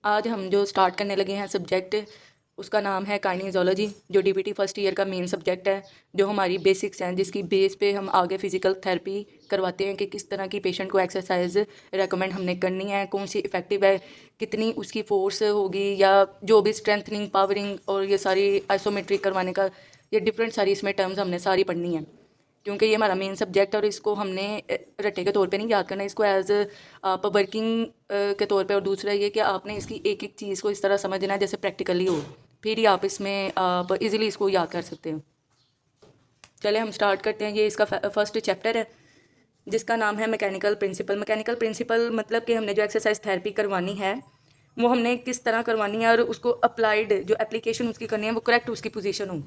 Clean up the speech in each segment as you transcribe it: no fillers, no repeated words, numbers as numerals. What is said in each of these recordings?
आज हम जो स्टार्ट करने लगे हैं सब्जेक्ट, उसका नाम है काइनेजोलॉजी, जो डीपीटी फर्स्ट ईयर का मेन सब्जेक्ट है, जो हमारी बेसिक्स हैं, जिसकी बेस पे हम आगे फिजिकल थेरेपी करवाते हैं कि किस तरह की पेशेंट को एक्सरसाइज रेकमेंड हमने करनी है, कौन सी इफ़ेक्टिव है, कितनी उसकी फोर्स होगी, या जो भी स्ट्रेंथनिंग, पावरिंग और ये सारी आइसोमेट्रिक करवाने का, ये डिफरेंट सारी इसमें टर्म्स हमने सारी पढ़नी है, क्योंकि ये हमारा मेन सब्जेक्ट है और इसको हमने रट्टे के तौर पे नहीं याद करना, इसको एज आप वर्किंग के तौर पे। और दूसरा ये कि आपने इसकी एक एक चीज़ को इस तरह समझना है जैसे प्रैक्टिकली हो, फिर ही आप इसमें आप इजीली इसको याद कर सकते हो। चले हम स्टार्ट करते हैं। ये इसका फर्स्ट चैप्टर है जिसका नाम है मैकेनिकल प्रिंसिपल। मैकेनिकल प्रिंसिपल मतलब कि हमने जो एक्सरसाइज थेरेपी करवानी है वो हमने किस तरह करवानी है और उसको अप्लाइड जो एप्लीकेशन उसकी करनी है वो करेक्ट उसकी पोजीशन हो।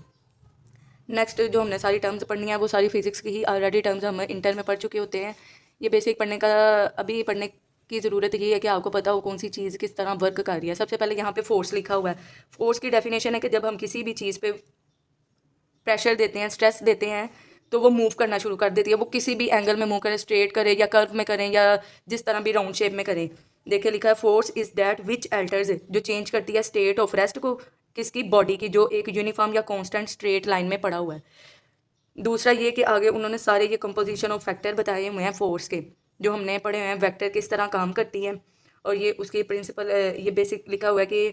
नेक्स्ट जो हमने सारी टर्म्स पढ़नी है वो सारी फिजिक्स की ही ऑलरेडी टर्म्स हम इंटर में पढ़ चुके होते हैं। ये बेसिक पढ़ने का अभी पढ़ने की ज़रूरत ये है कि आपको पता हो कौन सी चीज़ किस तरह वर्क कर रही है। सबसे पहले यहाँ पे फोर्स लिखा हुआ है। फोर्स की डेफिनेशन है कि जब हम किसी भी चीज़ पे प्रेशर देते हैं, स्ट्रेस देते हैं, तो वो मूव करना शुरू कर देती है। वो किसी भी एंगल में मूव करें, स्ट्रेट करें या कर्व में करें या जिस तरह भी राउंड शेप में करें। देखिए लिखा है force is that which altars, जो चेंज करती है स्टेट ऑफ रेस्ट को, किसकी, बॉडी की, जो एक यूनिफॉर्म या कांस्टेंट स्ट्रेट लाइन में पड़ा हुआ है। दूसरा ये कि आगे उन्होंने सारे ये कंपोजिशन ऑफ फैक्टर बताए हुए हैं फोर्स के, जो हमने पढ़े हुए हैं, वेक्टर किस तरह काम करती है और ये उसकी प्रिंसिपल, ये बेसिक लिखा हुआ है कि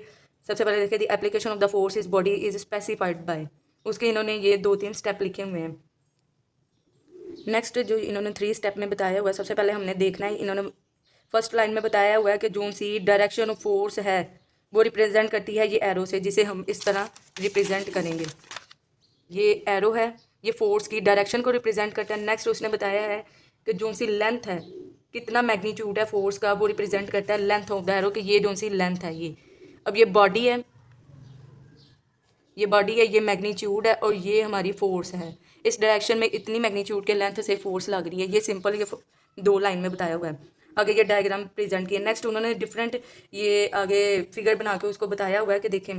सबसे पहले देखिए the application of the force is body is specified by, उसके इन्होंने ये 2-3 स्टेप लिखे हुए हैं। नेक्स्ट जो इन्होंने 3 स्टेप में बताया हुआ है, सबसे पहले हमने देखना है, इन्होंने फर्स्ट लाइन में बताया हुआ है कि जो सी डायरेक्शन ऑफ फोर्स है वो रिप्रेजेंट करती है ये एरो से, जिसे हम इस तरह रिप्रेजेंट करेंगे। ये एरो है, ये फोर्स की डायरेक्शन को रिप्रेजेंट करता है। नेक्स्ट उसने बताया है कि जो सी लेंथ है, कितना मैग्नीट्यूड है फोर्स का, वो रिप्रेजेंट करता है लेंथ ऑफ द एरो, कि ये जो सी लेंथ है ये। अब ये बॉडी है, ये मैग्नीट्यूड है और ये हमारी फोर्स है। इस डायरेक्शन में इतनी मैग्नीट्यूड के लेंथ से फोर्स लग रही है। ये सिंपल ये 2 लाइन में बताया हुआ है। आगे ये डायग्राम प्रेजेंट किया। नेक्स्ट उन्होंने डिफरेंट ये आगे फिगर बना के उसको बताया हुआ है कि देखें,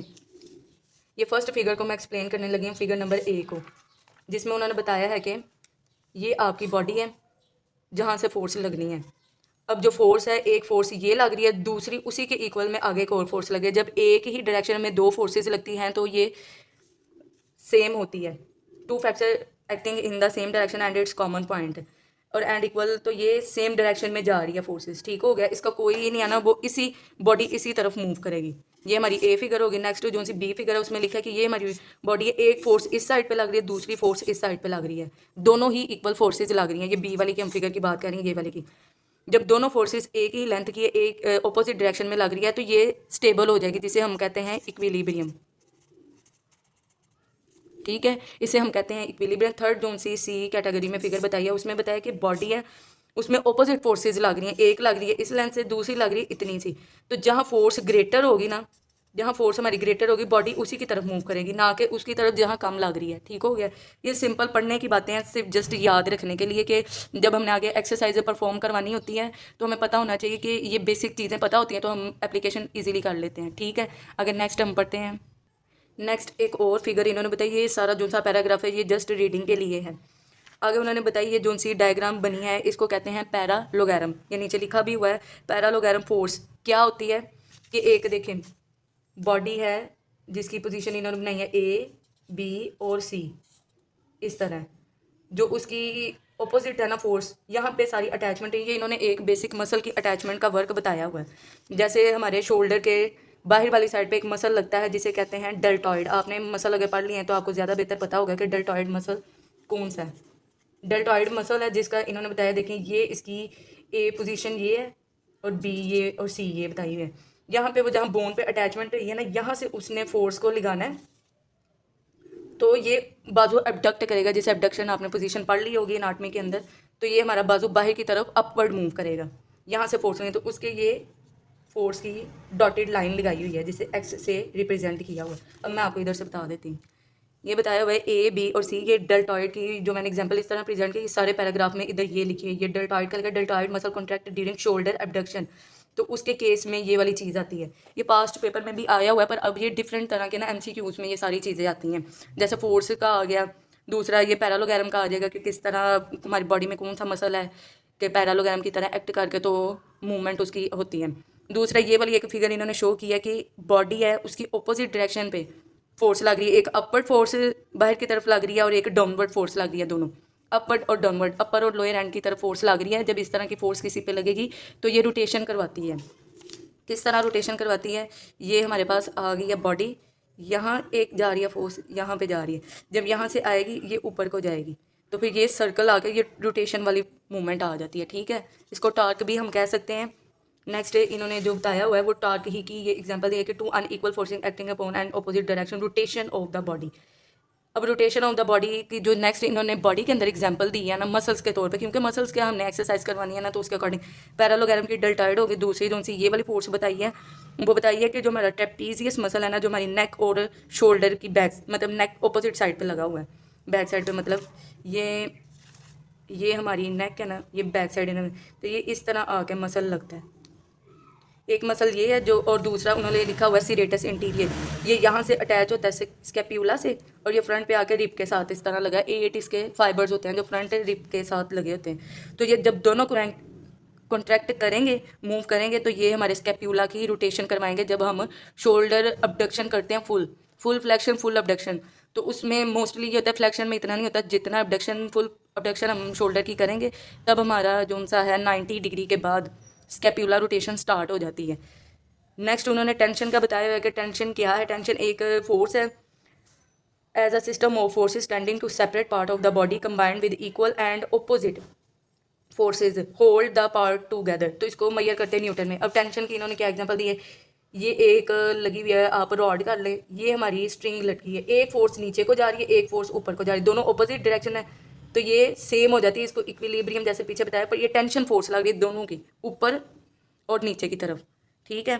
ये फर्स्ट फिगर को मैं एक्सप्लेन करने लगी हूँ, फिगर नंबर 1 को, जिसमें उन्होंने बताया है कि ये आपकी बॉडी है जहाँ से फोर्स लगनी है। अब जो फोर्स है, एक फोर्स ये लग रही है, दूसरी उसी के इक्वल में आगे एक और फोर्स लगे। जब एक ही डायरेक्शन में 2 फोर्सेस लगती हैं तो ये सेम होती है। 2 factor acting in the same direction and it's common point, और एंड इक्वल, तो ये सेम डायरेक्शन में जा रही है फोर्सेस। ठीक हो गया, इसका कोई ये नहीं आना, वो इसी बॉडी इसी तरफ मूव करेगी। ये हमारी ए फिगर होगी। नेक्स्ट जो सी बी फिगर है उसमें लिखा है कि ये हमारी बॉडी है, एक फोर्स इस साइड पे लग रही है, दूसरी फोर्स इस साइड पे लग रही है, दोनों ही इक्वल फोर्सेज लग रही हैं। ये बी वाली की हम फिगर की बात कर रही हैं, ये वाली की। जब दोनों फोर्सेस एक ही लेंथ की एक ऑपोजिट डायरेक्शन में लग रही है तो ये स्टेबल हो जाएगी, जिसे हम कहते हैं इक्विलिब्रियम। ठीक है, इसे हम कहते हैं इक्विलिब्रियम। थर्ड जोन सी कैटेगरी में फिगर बताई है, उसमें बताया कि बॉडी है, उसमें ऑपोजिट फोर्सेज लग रही हैं, एक लग रही है इस लेंथ से, दूसरी लग रही है इतनी सी। तो जहाँ फोर्स ग्रेटर होगी ना, जहाँ फोर्स हमारी ग्रेटर होगी, बॉडी उसी की तरफ मूव करेगी, ना कि उसकी तरफ जहाँ कम लग रही है। ठीक हो गया, ये सिंपल पढ़ने की बातें हैं, सिर्फ जस्ट याद रखने के लिए कि जब हमने आगे एक्सरसाइज परफॉर्म करवानी होती है तो हमें पता होना चाहिए कि ये बेसिक चीज़ें पता होती हैं, तो हम एप्लीकेशन ईजिली कर लेते हैं। ठीक है, अगर नेक्स्ट हम पढ़ते हैं। नेक्स्ट एक और फिगर इन्होंने बताई, ये सारा जो सा पैराग्राफ है ये जस्ट रीडिंग के लिए है। आगे उन्होंने बताई ये जो सी डायग्राम बनी है इसको कहते हैं पैरालोगैरम, ये नीचे लिखा भी हुआ है। पैरालोगैरम फोर्स क्या होती है कि एक देखें बॉडी है जिसकी पोजीशन इन्होंने बनाई है ए, बी और सी, इस तरह, जो उसकी ऑपोजिट है ना फोर्स, यहाँ पे सारी अटैचमेंट है। ये इन्होंने एक बेसिक मसल की अटैचमेंट का वर्क बताया हुआ है। जैसे हमारे शोल्डर के बाहर वाली साइड पे एक मसल लगता है जिसे कहते हैं डेल्टॉइड। आपने मसल अगर पढ़ लिए हैं तो आपको ज़्यादा बेहतर पता होगा कि डेल्टॉइड मसल कौन सा है। डेल्टॉइड मसल है जिसका इन्होंने बताया, देखें ये इसकी ए पोजीशन ये है और बी ये और सी ये बताई हुई है। यहाँ पे वो जहाँ बोन पे अटैचमेंट है ना, यहाँ से उसने फोर्स को लगाना है, तो ये बाजू एबडक्ट करेगा। जैसे एबडक्शन आपने पोजीशन पढ़ ली होगी एनाटमी के अंदर, तो ये हमारा बाजू बाहर की तरफ अपवर्ड मूव करेगा, यहाँ से फोर्स नहीं, तो उसके ये फोर्स की डॉटेड लाइन लगाई हुई है जिसे एक्स से रिप्रेजेंट किया हुआ है। अब मैं आपको इधर से बता देती हूँ, ये बताया हुआ है ए, बी और सी। ये डेल्टॉइड की जो मैंने एग्जांपल इस तरह प्रेजेंट की, सारे पैराग्राफ में इधर ये लिखी है, ये डेल्टॉइड का लगा, deltoid muscle contract during shoulder abduction, तो उसके केस में ये वाली चीज़ आती है। ये पास्ट पेपर में भी आया हुआ है, पर अब ये डिफरेंट तरह के ना एमसीक्यूज में ये सारी चीज़ें आती हैं। जैसे फोर्स का आ गया, दूसरा ये पैरालोगैरम का आ जाएगा कि किस तरह हमारी बॉडी में कौन सा मसल है कि पैरालोगैरम की तरह एक्ट करके तो मूवमेंट उसकी होती है। दूसरा ये वाली एक फिगर इन्होंने शो किया कि बॉडी है उसकी ऑपोजिट डायरेक्शन पे फोर्स लग रही है, एक अपवर्ड फोर्स बाहर की तरफ लग रही है और एक डाउनवर्ड फोर्स लग रही है, दोनों अपवर्ड और डाउनवर्ड, अपर और लोअर एंड की तरफ फोर्स लग रही है। जब इस तरह की फोर्स किसी पे लगेगी तो ये रोटेशन करवाती है। किस तरह रोटेशन करवाती है, ये हमारे पास आ गई है बॉडी, यहाँ एक जा रही है फोर्स, यहाँ पे जा रही है, जब यहाँ से आएगी ये ऊपर को जाएगी तो फिर ये सर्कल आकर ये रोटेशन वाली मूवमेंट आ जाती है। ठीक है, इसको टॉर्क भी हम कह सकते हैं। नेक्स्ट इन्होंने जो बताया हुआ है वो टॉर्क ही की ये एग्जांपल दिया कि two unequal forcing acting upon and opposite direction rotation of the body. अब रोटेशन ऑफ द बॉडी की जो नेक्स्ट इन्होंने बॉडी के अंदर एग्जांपल दी है ना मसल्स के तौर पे, क्योंकि मसल्स के हमने एक्सरसाइज करवानी है ना, तो उसके अकॉर्डिंग पैरालोगैरम की डेल्टाइड होगी। दूसरी जो सी ये वाली फोर्स बताई है वो बताई है कि जो हमारा ट्रेपीजियस मसल है ना, जो हमारी नेक और शोल्डर की बैक मतलब नेक ऑपोजिट साइड पे लगा हुआ है, बैक साइड पे मतलब ये हमारी नेक है ना, ये बैक साइड इन्होंने, तो ये इस तरह आके मसल लगता है। एक मसल ये है जो, और दूसरा उन्होंने लिखा हुआ है सीरेटस इंटीरियर, ये यहाँ से अटैच होता है स्कैप्यूला से और ये फ्रंट पे आके रिप के साथ इस तरह लगा है। 8 इसके फाइबर्स होते हैं जो फ्रंट रिप के साथ लगे होते हैं। तो ये जब दोनों कॉन्ट्रैक्ट करेंगे, मूव करेंगे, तो ये हमारे स्कैप्यूला की रोटेशन करवाएंगे। जब हम शोल्डर अबडक्शन करते हैं, फुल फ्लेक्शन फुल अबडक्शन, तो उसमें मोस्टली ये होता है, फ्लेक्शन में इतना नहीं होता, जितना अबडक्शन फुल अबडक्शन हम शोल्डर की करेंगे तब हमारा जो सा है 90 डिग्री के बाद स्कैप्यूला रोटेशन स्टार्ट हो जाती है। नेक्स्ट उन्होंने टेंशन का बताया हुआ है कि टेंशन क्या है। टेंशन एक फोर्स है as a system of forces tending to separate part of the body combined with equal and opposite forces hold the part together. तो इसको मैयर करते हैं न्यूटन में। अब टेंशन की इन्होंने क्या एग्जांपल दी है, ये एक लगी हुई है, आप रॉड कर ले, ये हमारी स्ट्रिंग लटकी है, एक फोर्स नीचे को जा रही है, एक फोर्स ऊपर को जा रही है, दोनों ऑपोजिट डायरेक्शन है, तो ये सेम हो जाती है। इसको इक्विलिब्रियम जैसे पीछे बताया, पर ये टेंशन फोर्स लग रही है दोनों की, ऊपर और नीचे की तरफ। ठीक है,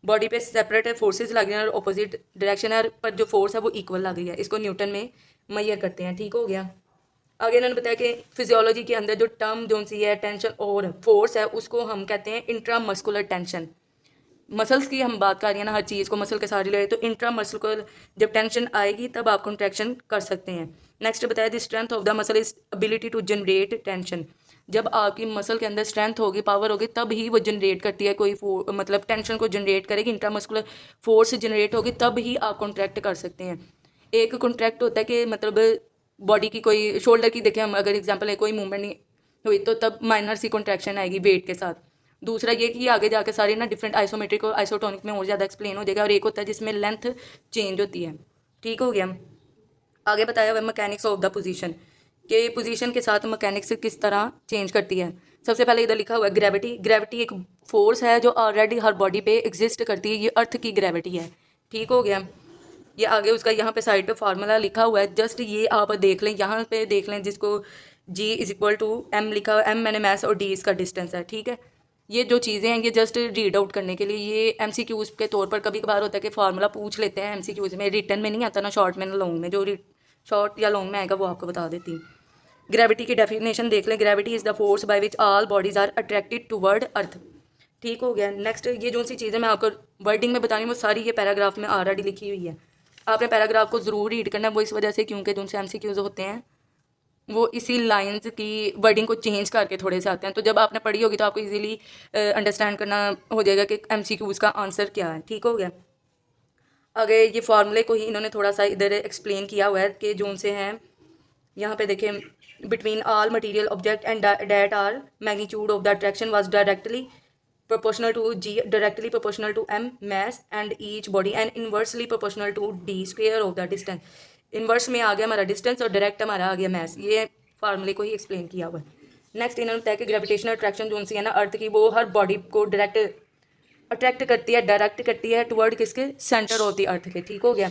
बॉडी पे सेपरेट फोर्सेज लग रही हैं और ऑपोजिट डायरेक्शन है, पर जो फोर्स है वो इक्वल लग रही है। इसको न्यूटन में मैयर करते हैं। ठीक हो गया। आगे इन्होंने बताया कि फिजियोलॉजी के अंदर जो टर्म जो सी है टेंशन और फोर्स है उसको हम कहते हैं इंट्रामस्कुलर टेंशन। मसल्स की हम बात कर रही हैं ना, हर चीज़ को मसल के साथ रिलेटेड, तो इंट्रामस्कुलर जब टेंशन आएगी तब आप कॉन्ट्रैक्शन कर सकते हैं। नेक्स्ट बताया the strength of the muscle is ability to generate tension. जब आपकी मसल के अंदर स्ट्रेंथ होगी, पावर होगी, तब ही वो जनरेट करती है कोई मतलब टेंशन को जनरेट करेगी। इंट्रामस्कुलर फोर्स जनरेट होगी तब ही आप कॉन्ट्रैक्ट कर सकते हैं। एक कॉन्ट्रैक्ट होता है कि मतलब बॉडी की कोई शोल्डर की देखें हम अगर एग्जांपल है, कोई मूवमेंट नहीं हुई तो तब माइनर सी कॉन्ट्रैक्शन आएगी वेट के साथ। दूसरा ये कि आगे जाके सारी ना डिफरेंट आइसोमेट्रिक और आइसोटोनिक में और ज़्यादा एक्सप्लेन हो जाएगा। और एक होता है जिसमें लेंथ चेंज होती है। ठीक हो गया। आगे बताया हुआ मैकेनिक्स ऑफ द पोजीशन, कि पोजीशन के साथ मैकेनिक्स किस तरह चेंज करती है। सबसे पहले इधर लिखा हुआ है ग्रेविटी। ग्रेविटी एक फोर्स है जो ऑलरेडी हर बॉडी पे एग्जिस्ट करती है, ये अर्थ की ग्रेविटी है। ठीक हो गया। ये आगे उसका यहाँ पे साइड पे फार्मूला लिखा हुआ है, जस्ट ये आप देख लें, यहाँ पे देख लें, जिसको G is equal to M लिखा हुआ है, M मैंने मैस और D इसका डिस्टेंस है। ठीक है, ये जो चीज़ें हैं ये जस्ट रीड आउट करने के लिए, ये MCQs के तौर पर कभी कभार होता है कि फार्मूला पूछ लेते हैं MCQs में, रिटर्न में नहीं आता ना, शॉर्ट में ना लॉन्ग में। जो शॉर्ट या लॉन्ग में आएगा वो आपको बता देती हूँ। ग्रेविटी की डेफिनेशन देख लें, gravity is the force by which all bodies are attracted toward earth. ठीक हो गया। नेक्स्ट ये जो सी चीज़ें मैं आपको वर्डिंग में बता रही हूँ वो सारी ये पैराग्राफ में ऑलरेडी लिखी हुई है। आपने पैराग्राफ को ज़रूर रीड करना है, वो इस वजह से क्योंकि जो उनसे MCQs होते हैं वो इसी लाइंस की वर्डिंग को चेंज करके थोड़े से आते हैं। तो जब आपने पढ़ी होगी तो आपको इजीली अंडरस्टैंड करना हो जाएगा कि MCQs का आंसर क्या है। ठीक हो गया। आगे ये फार्मूले को ही इन्होंने थोड़ा सा इधर एक्सप्लेन किया हुआ है कि जो उनसे हैं, यहाँ पे देखें, between all material object and that are magnitude of the attraction was directly proportional to G, directly proportional to M mass and each body and inversely proportional to D square of the distance। Inverse में आ गया हमारा distance और direct हमारा आ गया mess. ये फार्मूले को ही explain किया हुआ है। नेक्स्ट इन्होंने बताया कि ग्रेविटेशनल अट्रैक्शन जो उनसी है ना अर्थ की, वो हर बॉडी को डायरेक्ट अट्रैक्ट करती है, डायरेक्ट करती है टुवर्ड किसके, सेंटर ऑफ द अर्थ के। ठीक हो गया।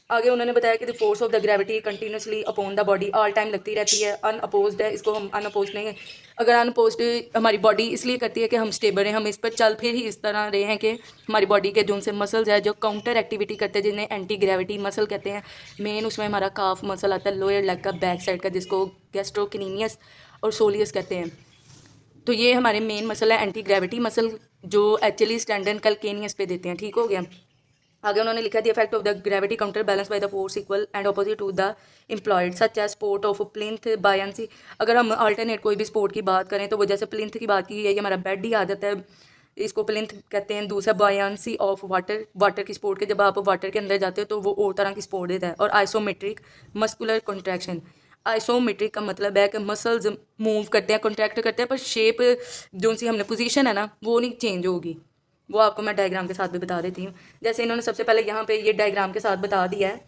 आगे उन्होंने बताया कि the force of the gravity continuously upon the body all time लगती रहती है, अनअपोज्ड है। इसको हम अनअपोज्ड नहीं है, अगर अनअपोज्ड हमारी बॉडी इसलिए करती है कि हम स्टेबल हैं, हम इस पर चल फिर ही इस तरह रहे हैं कि हमारी बॉडी के जो से मसल्स है जो काउंटर एक्टिविटी करते हैं, जिन्हें एंटी ग्रेविटी मसल कहते हैं। मेन उसमें हमारा काफ मसल आता है, लोअर लेग का बैक साइड का, जिसको गैस्ट्रोकिनीमियस और सोलियस कहते हैं। तो ये हमारे मेन मसल है एंटी ग्रेविटी मसल, जो एक्चुअली स्टैंडर्ड कैल्केनियस पे देते हैं। ठीक हो गया। आगे उन्होंने लिखा the effect of the gravity counter balance by the force equal and opposite to the employed such as support of plinth buoyancy. अगर हम अल्टरनेट कोई भी स्पोर्ट की बात करें तो वो जैसे प्लिंथ की बात की है, ये हमारा बेड ही आ जाता है, इसको प्लिंथ कहते हैं। दूसरा बॉयांसी ऑफ वाटर, वाटर की सपोर्ट के, जब आप वाटर के अंदर जाते हो तो वो और तरह की सपोर्ट देता है। और आइसोमेट्रिक मस्कुलर कॉन्ट्रैक्शन, आइसोमेट्रिक का मतलब है कि मसल्स मूव करते हैं, कॉन्ट्रैक्ट करते हैं, पर शेप जो सी हमने पोजीशन है ना वो नहीं चेंज होगी। वो आपको मैं डायग्राम के साथ भी बता देती हूँ। जैसे इन्होंने सबसे पहले यहाँ पे ये डायग्राम के साथ बता दिया है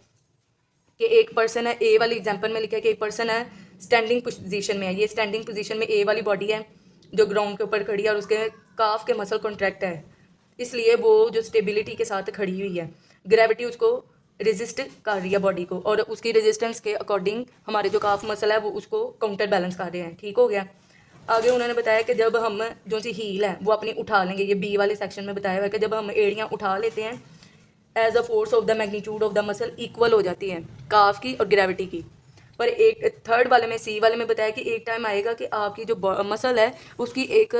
कि एक पर्सन है, ए वाली एग्जांपल में लिखा है कि एक पर्सन है स्टैंडिंग पोजीशन में है। ये स्टैंडिंग पोजीशन में ए वाली बॉडी है जो ग्राउंड के ऊपर खड़ी है और उसके काफ के मसल कॉन्ट्रैक्ट है, इसलिए वो जो स्टेबिलिटी के साथ खड़ी हुई है। ग्रेविटी उसको रेजिस्ट कर रही है बॉडी को, और उसकी रेजिस्टेंस के अकॉर्डिंग हमारे जो काफ मसल है वो उसको काउंटर बैलेंस कर रहे हैं। ठीक हो गया। आगे उन्होंने बताया कि जब हम जो सी हील है वो अपनी उठा लेंगे, ये बी वाले सेक्शन में बताया हुआ है कि जब हम एड़ियाँ उठा लेते हैं as a force of the magnitude of the muscle equal हो जाती है काफ की और ग्रेविटी की। पर एक थर्ड वाले में, सी वाले में बताया कि एक टाइम आएगा कि आपकी जो मसल है उसकी एक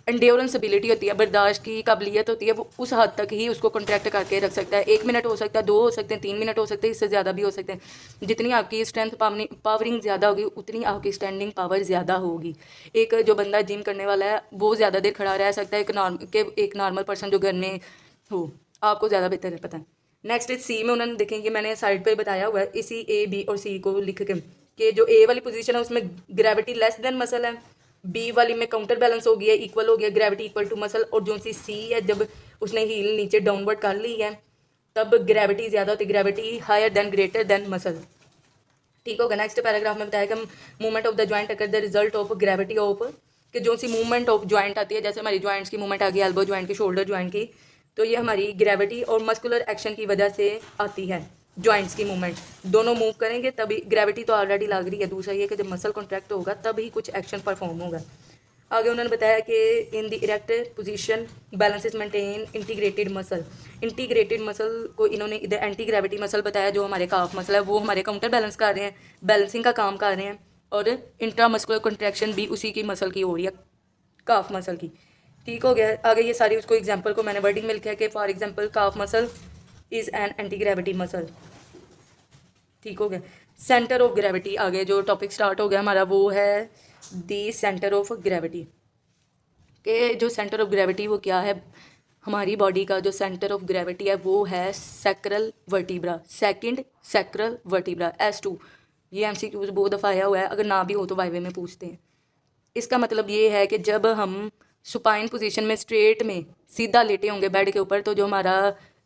एंड्योरेंस एबिलिटी होती है, बर्दाश्त की काबिलियत होती है, वो उस हद तक ही उसको कॉन्ट्रैक्ट करके रख सकता है। 1 मिनट हो सकता है, 2 हो सकते हैं, 3 मिनट हो सकते हैं, इससे ज़्यादा भी हो सकते हैं। जितनी आपकी स्ट्रेंथ पावरिंग ज़्यादा होगी उतनी आपकी स्टैंडिंग पावर ज़्यादा होगी। एक जो बंदा जिम करने वाला है वो ज़्यादा देर खड़ा रह सकता है एक नॉर्मल पर्सन जो घर में हो। आपको ज़्यादा बेहतर है पता है। नेक्स्ट सी में उन्होंने देखेंगे, मैंने साइड पे बताया हुआ है इसी ए बी और सी को लिख के कि जो ए वाली पोजीशन है उसमें ग्रेविटी लेस देन मसल है, बी वाली में काउंटर बैलेंस हो गया, इक्वल हो गया, ग्रेविटी इक्वल टू मसल। और जो सी है जब उसने हील नीचे डाउनवर्ड कर ली है तब ग्रेविटी ज़्यादा होती है, gravity higher than greater than muscle. ठीक होगा। नेक्स्ट पैराग्राफ में बताया कि मूवमेंट ऑफ द जॉइंट अगर the result of gravity of, कि जो सी मूवमेंट ऑफ जॉइंट आती है, जैसे हमारी जॉइंट्स की मूवमेंट आ गई एल्बो जॉइंट की, शोल्डर जॉइंट की, तो ये हमारी ग्रेविटी और मस्कुलर एक्शन की वजह से आती है। जॉइंट्स की मूवमेंट दोनों मूव करेंगे तभी, ग्रेविटी तो ऑलरेडी लग रही है, दूसरा ये कि जब मसल कॉन्ट्रैक्ट होगा तभी कुछ एक्शन परफॉर्म होगा। आगे उन्होंने बताया कि in the erect position balance is maintain integrated muscle. Integrated muscle को इन्होंने इधर एंटी ग्रेविटी मसल बताया, जो हमारे काफ मसल है वो हमारे काउंटर बैलेंस कर रहे हैं, बैलेंसिंग का काम कर रहे हैं। और इंट्रा मस्कुलर कॉन्ट्रैक्शन भी उसी की मसल की हो रही है, काफ मसल की। ठीक हो गया। आगे ये सारी उसको एग्जाम्पल को मैंने वर्डिंग में लिखा है कि for example calf muscle is an anti gravity muscle. ठीक हो गया। सेंटर ऑफ ग्रेविटी, आगे जो टॉपिक स्टार्ट हो गया हमारा वो है दी सेंटर ऑफ ग्रेविटी। के जो सेंटर ऑफ ग्रेविटी वो क्या है, हमारी बॉडी का जो सेंटर ऑफ ग्रेविटी है वो है sacral vertebra, second sacral vertebra, S2। ये MCQ बहुत दफ़ा आया हुआ है, अगर ना भी हो तो वाइवे में पूछते हैं। इसका मतलब ये है कि जब हम सुपाइन पोजीशन में स्ट्रेट में सीधा लेटे होंगे बेड के ऊपर, तो जो हमारा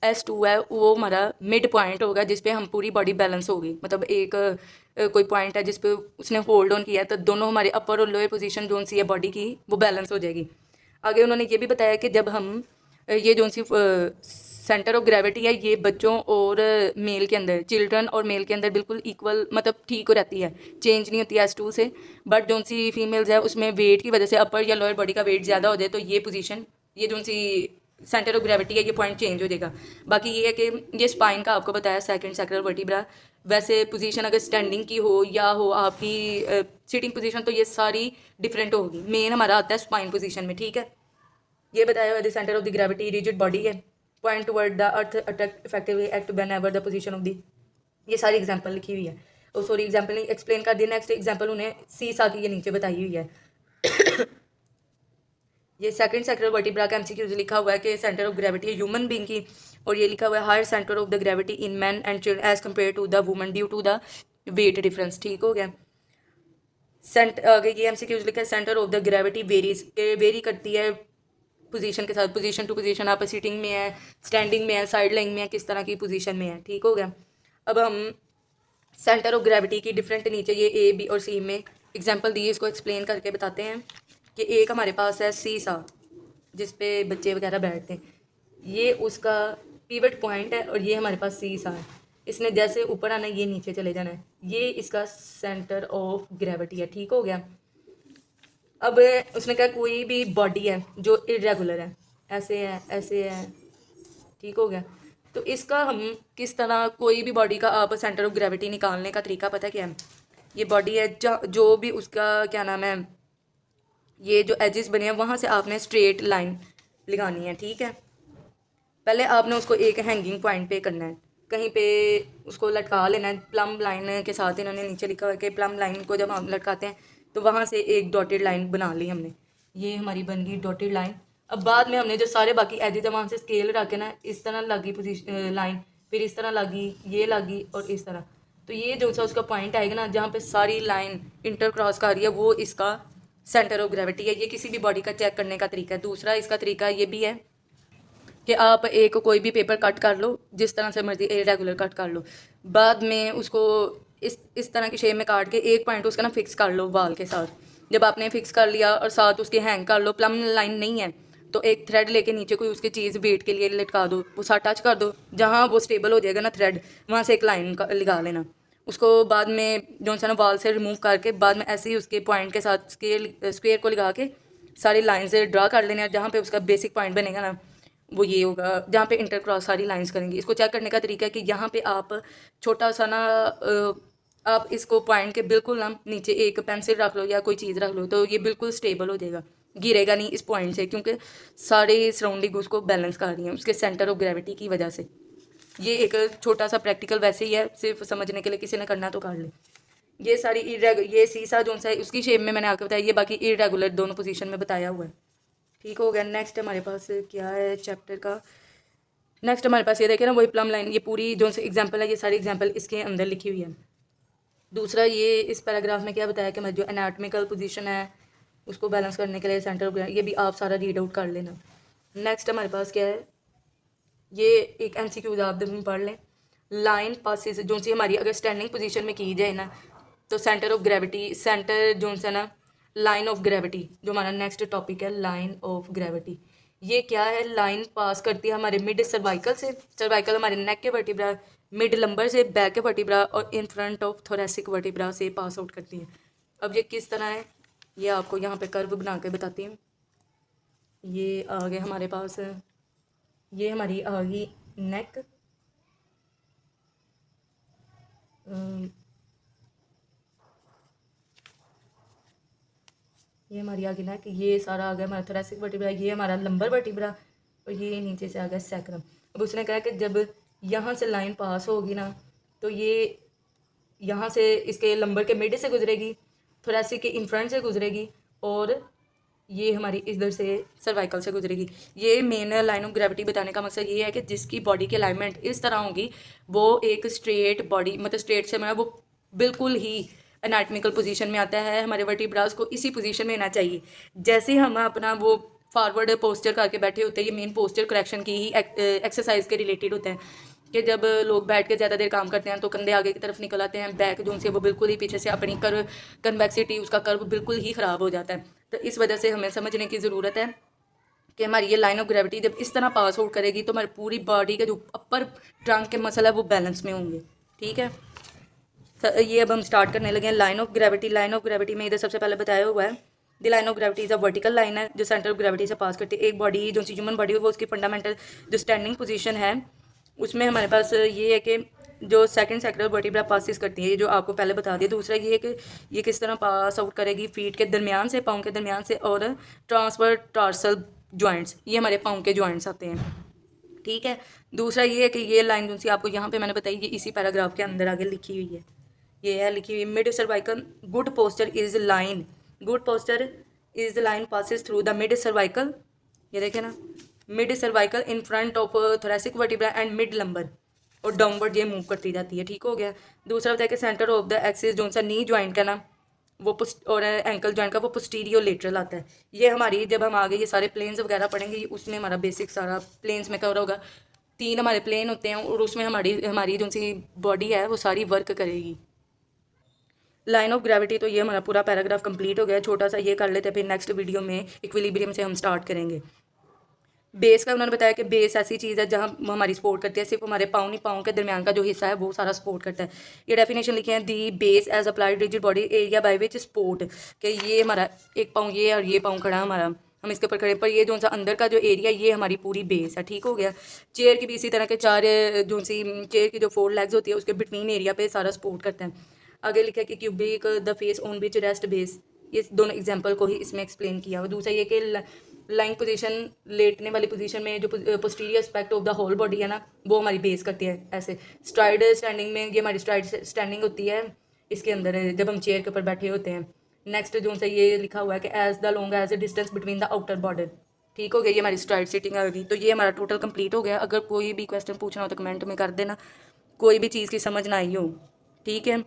S2 है वो हमारा मिड पॉइंट होगा जिस पे हम पूरी बॉडी बैलेंस होगी। मतलब एक कोई पॉइंट है जिस पे उसने होल्ड ऑन किया है, तो दोनों हमारे अपर और लोअर पोजीशन जो सी है बॉडी की वो बैलेंस हो जाएगी। आगे उन्होंने ये भी बताया कि जब हम ये जो सी सेंटर ऑफ ग्रेविटी है ये बच्चों और मेल के अंदर, चिल्ड्रन और मेल के अंदर बिल्कुल इक्वल, मतलब ठीक हो रहती है, चेंज नहीं होती है S2 से। बट जो सी फीमेल्स है उसमें वेट की वजह से अपर या लोअर बॉडी का वेट ज़्यादा हो जाए तो ये पोजीशन, ये जो सी सेंटर ऑफ ग्रेविटी है ये पॉइंट चेंज हो जाएगा। बाकी ये है कि ये स्पाइन का आपको बताया सेकंड सैक्रल वर्टिब्रा। वैसे पोजीशन अगर स्टैंडिंग की हो या हो आपकी सिटिंग पोजीशन तो ये सारी डिफरेंट होगी। मेन हमारा आता है स्पाइन पोजीशन में। ठीक है। ये बताया हुआ the centre of the gravity rigid body है, point toward the earth attract effectively act whenever the position of the, ये सारी एग्जांपल लिखी हुई है। और सॉरी एग्जांपल नहीं एक्सप्लेन कर दिया। नेक्स्ट एग्जांपल उन्हें सी सा की ये नीचे बताई हुई है। ये सेकंड सैक्रल वर्टिब्रा का MCQ लिखा हुआ है कि सेंटर ऑफ ग्रेविटी है ह्यूमन बीइंग की, और ये लिखा हुआ है higher centre of the gravity in man and children as compare to the woman due to the weight difference. ठीक हो गया। आगे ये MCQ लिखा है centre of the gravity varies, vary करती है पोजीशन के साथ, पोजीशन टू पोजीशन, आप सीटिंग में है, स्टैंडिंग में है, साइड लाइन में है, किस तरह की पोजीशन में है। ठीक हो गया। अब हम सेंटर ऑफ ग्रेविटी की डिफरेंट नीचे ये A B और C में एग्जांपल दिए, इसको एक्सप्लेन करके बताते हैं। कि एक हमारे पास है सी सा जिस पे बच्चे वगैरह बैठते हैं, ये उसका पिवट पॉइंट है, और ये हमारे पास सी सा है। इसने जैसे ऊपर आना है ये नीचे चले जाना है, ये इसका सेंटर ऑफ ग्रेविटी है। ठीक हो गया। अब उसने कहा कोई भी बॉडी है जो इरेगुलर है, ऐसे है ऐसे है, ठीक हो गया, तो इसका हम किस तरह, कोई भी बॉडी का आप सेंटर ऑफ ग्रेविटी निकालने का तरीका पता क्या है। ये बॉडी है जो भी उसका क्या नाम है, ये जो एजेस बने हैं वहाँ से आपने स्ट्रेट लाइन लगानी है। ठीक है। पहले आपने उसको एक हैंगिंग पॉइंट पे करना है, कहीं पे उसको लटका लेना है प्लम लाइन के साथ। इन्होंने नीचे लिखा हुआ है कि प्लम लाइन को जब हम लटकाते हैं तो वहाँ से एक डॉटेड लाइन बना ली हमने, ये हमारी बन गई डॉटेड लाइन। अब बाद में हमने जो सारे बाकी एजेस है वहाँ से स्केल रख के ना इस तरह लगी पोजीशन लाइन, फिर इस तरह लगी, ये लगी और इस तरह। तो ये जो सा उसका पॉइंट आएगा ना जहाँ पे सारी लाइन इंटर क्रॉस कर रही है वो इसका सेंटर ऑफ ग्रेविटी है। ये किसी भी बॉडी का चेक करने का तरीका है। दूसरा इसका तरीका ये भी है कि आप एक कोई भी पेपर कट कर लो, जिस तरह से मर्जी इरेगुलर कट कर लो, बाद में उसको इस तरह की शेप में काट के एक पॉइंट उसका ना फिक्स कर लो वाल के साथ। जब आपने फिक्स कर लिया और साथ उसके हैंग कर लो, प्लम लाइन नहीं है तो एक थ्रेड लेके नीचे कोई उसकी चीज़ वेट के लिए लटका दो, वो साथ टच कर दो, जहाँ वो स्टेबल हो जाएगा ना थ्रेड, वहाँ से एक लाइन लगा लेना। उसको बाद में जो सा ना वाल से रिमूव करके बाद में ऐसे ही उसके पॉइंट के साथ स्क्वेयर को लगा के सारी लाइन से ड्रा कर लेना। जहाँ पे उसका बेसिक पॉइंट बनेगा ना वो ये होगा जहाँ पे इंटर क्रॉस सारी लाइंस करेंगी। इसको चेक करने का तरीका है कि यहाँ पे आप छोटा सा ना आप इसको पॉइंट के बिल्कुल ना नीचे एक पेंसिल रख लो या कोई चीज़ रख लो तो ये बिल्कुल स्टेबल हो जाएगा, गिरेगा नहीं इस पॉइंट से, क्योंकि सारे सराउंडिंग उसको बैलेंस कर रही हैं उसके सेंटर ऑफ ग्रेविटी की वजह से। ये एक छोटा सा प्रैक्टिकल वैसे ही है, सिर्फ समझने के लिए, किसी ने करना तो कर ले। ये सारी ये सीसा जो सा है उसकी शेप में मैंने आपको बताया, ये बाकी इरेगुलर दोनों पोजीशन में बताया हुआ है। ठीक हो गया। नेक्स्ट हमारे पास क्या है चैप्टर का, नेक्स्ट हमारे पास ये देखे ना वही प्लम लाइन, ये पूरी जो एग्जांपल है ये सारी एग्जांपल इसके अंदर लिखी हुई है। दूसरा ये इस पैराग्राफ में क्या बताया कि मैं जो एनाटॉमिकल पोजीशन है उसको बैलेंस करने के लिए सेंटर ऑफ, ये भी आप सारा रीड आउट कर लेना। नेक्स्ट हमारे पास क्या है, ये एक MCQ आप पढ़ लें। लाइन पासिस जो सी हमारी अगर स्टैंडिंग पोजीशन में की जाए ना तो सेंटर ऑफ ग्रेविटी, सेंटर जो सा ना लाइन ऑफ ग्रेविटी, जो हमारा नेक्स्ट टॉपिक है लाइन ऑफ ग्रेविटी, ये क्या है, लाइन पास करती है हमारे मिड सर्वाइकल से, सर्वाइकल हमारे नेक के वर्टिब्रा, मिड लंबर से बैक के वर्टिब्रा और in front of thoracic vertebra से पास आउट करती है। अब ये किस तरह है ये आपको यहाँ पे कर्व बना के बताती हूँ। ये आगे हमारे पास ये हमारी आ गई नेक, ये हमारी आ गई नेक, ये सारा आ गया हमारा थोरेसिक वर्टिब्रा, ये हमारा लंबर वर्टिब्रा और ये नीचे से आ गया सैक्रम। अब उसने कहा कि जब यहाँ से लाइन पास होगी ना तो ये यहाँ से इसके लंबर के मिड से गुजरेगी, थोरेसिक के इन फ्रंट से गुजरेगी और ये हमारी इधर से सर्वाइकल से गुजरेगी। ये मेन लाइन ऑफ ग्रेविटी बताने का मकसद ये है कि जिसकी बॉडी की अलाइनमेंट इस तरह होगी वो एक स्ट्रेट बॉडी, मतलब स्ट्रेट से मतलब वो बिल्कुल ही एनाटॉमिकल पोजीशन में आता है। हमारे वर्टिब्रास को इसी पोजीशन में आना चाहिए। जैसे ही हम अपना वो फॉरवर्ड पोस्चर करके बैठे होते हैं, ये मेन पोस्चर करेक्शन की ही एक्सरसाइज के रिलेटेड होते हैं कि जब लोग बैठ के ज़्यादा देर काम करते हैं तो कंधे आगे की तरफ निकल आते हैं, बैक जो से वो बिल्कुल ही पीछे से अपनी कर्व कन्वेक्सिटी उसका कर्व बिल्कुल ही ख़राब हो जाता है। तो इस वजह से हमें समझने की ज़रूरत है कि हमारी ये लाइन ऑफ ग्रेविटी जब इस तरह पास आउट करेगी तो हमारी पूरी बॉडी का जो अपर ट्रंक के मसल है वो बैलेंस में होंगे। ठीक है, तो ये अब हम स्टार्ट करने लगे हैं line of gravity. Line of gravity में इधर सबसे पहले बताया हुआ है the line of gravity is a vertical line है जो सेंटर ऑफ ग्रेविटी से पास करती है। एक बॉडी जो सी ह्यूमन बॉडी है वो उसकी फंडामेंटल जो स्टैंडिंग पोजीशन है उसमें हमारे पास ये है कि जो सेकंड सेक्टर वर्टिब्रा पासिस करती है, ये जो आपको पहले बता दिया। दूसरा ये है कि ये किस तरह पास आउट करेगी, फीट के दरमियान से, पाँव के दरमियान से, और ट्रांसफर टार्सल जॉइंट्स, ये हमारे पाँव के जॉइंट्स आते हैं। ठीक है, दूसरा ये है कि ये लाइन जो सी आपको यहाँ पे मैंने बताई ये इसी पैराग्राफ के अंदर आगे लिखी हुई है, ये है लिखी हुई mid cervical good posture is line, good posture is the line passes through the mid cervical, ये देखे ना, mid cervical in front of thoracic vertebra and mid lumbar, और डाउनवर्ड ये मूव करती जाती है। ठीक हो गया। दूसरा बताया कि सेंटर ऑफ द एक्सिस जो सा नी जॉइंट का ना वो और एंकल जॉइंट का वो पोस्टीरियर लेटरल आता है। ये हमारी जब हम आगे ये सारे प्लेन्स वगैरह पढ़ेंगे उसमें हमारा बेसिक सारा प्लेन्स में कवर होगा। 3 हमारे प्लेन होते हैं और उसमें हमारी हमारी जो सी बॉडी है वो सारी वर्क करेगी। लाइन ऑफ ग्रेविटी तो ये हमारा पूरा पैराग्राफ कंप्लीट हो गया, छोटा सा ये कर लेते हैं, फिर नेक्स्ट वीडियो में इक्विलिब्रियम से हम स्टार्ट करेंगे। बेस का उन्होंने बताया कि बेस ऐसी चीज़ है जहाँ हमारी सपोर्ट करती है, सिर्फ हमारे पाँव नहीं, पाँव के दरमियान का जो हिस्सा है वो सारा सपोर्ट करता है। ये डेफिनेशन लिखे हैं the base as applied rigid body area by which support, कि ये हमारा एक पाँव ये और ये पाँव खड़ा हमारा, हम इसके ऊपर खड़े, पर ये जो सा अंदर का जो एरिया ये हमारी पूरी बेस है। ठीक हो गया। चेयर की भी इसी तरह के 4 जो सी चेयर की जो 4 लेग्स होती है उसके बिटवीन एरिया पे सारा सपोर्ट करते हैं। आगे लिखा है कि cubic the face on which rest base, ये दोनों एग्जाम्पल को ही इसमें एक्सप्लेन किया हुआ। दूसरा ये कि लाइन पोजीशन, लेटने वाली पोजीशन में जो posterior aspect of the whole body है ना वो हमारी बेस करती है। ऐसे स्ट्राइड स्टैंडिंग में ये हमारी स्ट्राइड स्टैंडिंग होती है इसके अंदर जब हम चेयर के ऊपर बैठे होते हैं। नेक्स्ट जो सा ये लिखा हुआ है कि as the long as the distance between the outer border, ठीक हो गया, ये हमारी स्ट्राइट सिटिंग आ गई। तो ये हमारा टोटल कंप्लीट हो गया। अगर कोई भी क्वेश्चन पूछना हो तो कमेंट में कर देना, कोई भी चीज़ की समझ ना आई हो, ठीक है।